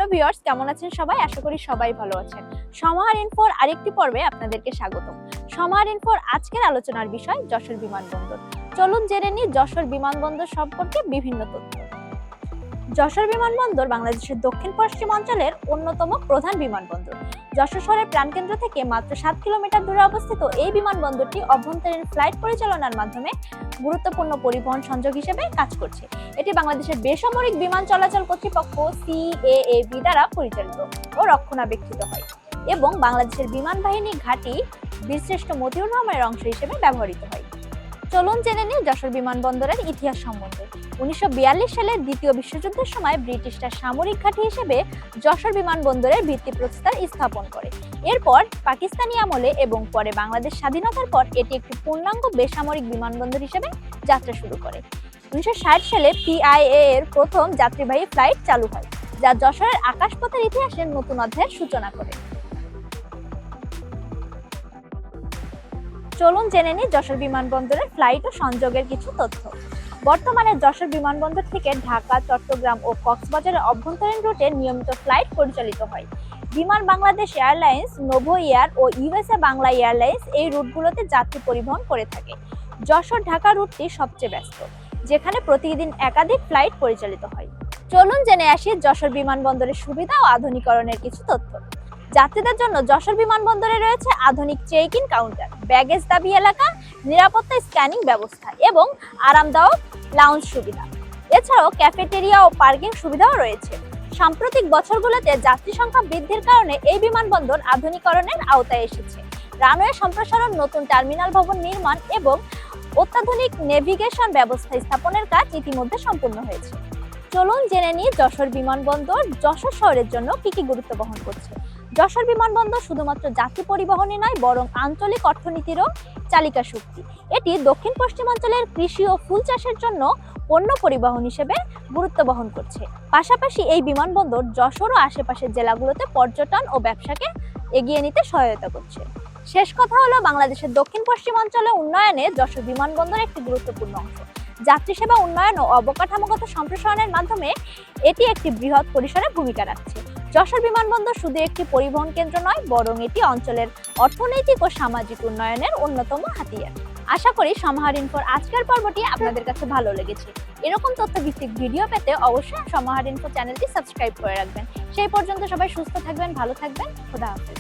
Hello viewers, কেমন আছেন সবাই? আশা করি সবাই ভালো আছেন। সমাহার ইনফোর আরেকটি পর্বে আপনাদেরকে স্বাগতম। সমাহার ইনফোর আজকের আলোচনার বিষয় যশোর বিমানবন্দর। চলুন জেনে নিই যশোর বিমানবন্দর সম্পর্কে বিভিন্ন তথ্য। যশোর বিমানবন্দর বাংলাদেশের দক্ষিণ পশ্চিম অঞ্চলের অন্যতম প্রধান বিমানবন্দর। যশোর শহরের প্রাণকেন্দ্র থেকে মাত্র 7 কিলোমিটার দূরে অবস্থিত এই বিমানবন্দরটি অভ্যন্তরীণ ফ্লাইট পরিচালনার মাধ্যমে গুরুত্বপূর্ণ পরিবহন সংযোগ হিসেবে কাজ করছে। এটি বাংলাদেশের বেসামরিক বিমান চলাচল কর্তৃপক্ষ সিএএবি দ্বারা পরিচালিত ও রক্ষণাবেক্ষিত হয় এবং বাংলাদেশের বিমান বাহিনী ঘাঁটি বীরশ্রেষ্ঠ মতিউর রহমানের অংশ হিসেবে ব্যবহৃত হয়। চলুন জেনে নিই যশোর বিমানবন্দরের ইতিহাস সম্বন্ধে। 1942 সালের দ্বিতীয় বিশ্বযুদ্ধের সময় ব্রিটিশরা সামরিক ঘাঁটি হিসেবে যশোর বিমানবন্দরের ভিত্তিপ্রস্তর স্থাপন করে। এরপর পাকিস্তানি আমলে এবং পরে বাংলাদেশ স্বাধীনতার পর এটি একটি পূর্ণাঙ্গ বেসামরিক বিমানবন্দর হিসেবে যাত্রা শুরু করে। 1960 সালে পিআইএ এর প্রথম যাত্রীবাহী ফ্লাইট চালু হয়, যা যশোরের আকাশপথের ইতিহাসের নতুন অধ্যায়ের সূচনা করে। চলুন জেনে নিই যশোর বিমানবন্দরের ফ্লাইট ও সংযোগের কিছু তথ্য। বর্তমানে যশোর বিমানবন্দর থেকে ঢাকা, চট্টগ্রাম ও কক্সবাজারের অভ্যন্তরীণ রুটে নিয়মিত ফ্লাইট পরিচালিত হয়। বিমান বাংলাদেশ এয়ারলাইন্স, নোভো এয়ার ও ইউএসএ বাংলা এয়ারলাইন্স এই রুটগুলোতে যাত্রী পরিবহন করে থাকে। যশোর ঢাকা রুটটি সবচেয়ে ব্যস্ত, যেখানে প্রতিদিন একাধিক ফ্লাইট পরিচালিত হয়। চলুন জেনে আসি যশোর বিমানবন্দরের সুবিধা ও আধুনিকরণের কিছু তথ্য। যাত্রীদের জন্য যশোর বিমানবন্দরে রয়েছে আধুনিক চেক ইন কাউন্টার, ব্যাগেজ দাবি এলাকা, নিরাপত্তা স্ক্যানিং ব্যবস্থা এবং আরামদায়ক লাউঞ্জ সুবিধা। এছাড়াও ক্যাফেটেরিয়া ও পার্কিং সুবিধাও রয়েছে। সাম্প্রতিক বছরগুলোতে যাত্রী সংখ্যা বৃদ্ধির কারণে এই বিমানবন্দর আধুনিকরণের আওতায় এসেছে। রানওয়ে সম্প্রসারণ, নতুন টার্মিনাল ভবন নির্মাণ এবং অত্যাধুনিক নেভিগেশন ব্যবস্থা স্থাপনের কাজ ইতিমধ্যে সম্পূর্ণ হয়েছে। চলুন জেনে নিই যশোর বিমানবন্দর যশোর শহরের জন্য কি গুরুত্ব বহন করছে। যশোর বিমানবন্দর শুধুমাত্র যাত্রী পরিবহনই নয়, বরং আঞ্চলিক অর্থনীতিরও চালিকা শক্তি। এটি দক্ষিণ পশ্চিমাঞ্চলের কৃষি ও ফুল চাষের জন্য পণ্য পরিবহন হিসেবে গুরুত্ব বহন করছে। পাশাপাশি এই বিমানবন্দর যশোর ও আশেপাশের জেলাগুলোতে পর্যটন ও ব্যবসাকে এগিয়ে নিতে সহায়তা করছে। শেষ কথা হলো, বাংলাদেশের দক্ষিণ পশ্চিম অঞ্চলে উন্নয়নে যশোর বিমানবন্দর একটি গুরুত্বপূর্ণ অংশ। যাত্রী সেবা উন্নয়ন ও অবকাঠামোগত সম্প্রসারণের মাধ্যমে এটি একটি বৃহৎ পরিসরে ভূমিকা রাখছে। যশোর বিমানবন্দর শুধু একটি পরিবহন কেন্দ্র নয়, বরং এটি অঞ্চলের অর্থনৈতিক ও সামাজিক উন্নয়নের অন্যতম হাতিয়ার। আশা করি সমাহার ইনফোর আজকের পর্বটি আপনাদের কাছে ভালো লেগেছে। এরকম তথ্যভিত্তিক ভিডিও পেতে অবশ্যই সমাহার ইনফো চ্যানেলটি সাবস্ক্রাইব করে রাখবেন। সেই পর্যন্ত সবাই সুস্থ থাকবেন, ভালো থাকবেন। খোদা হাফেজ।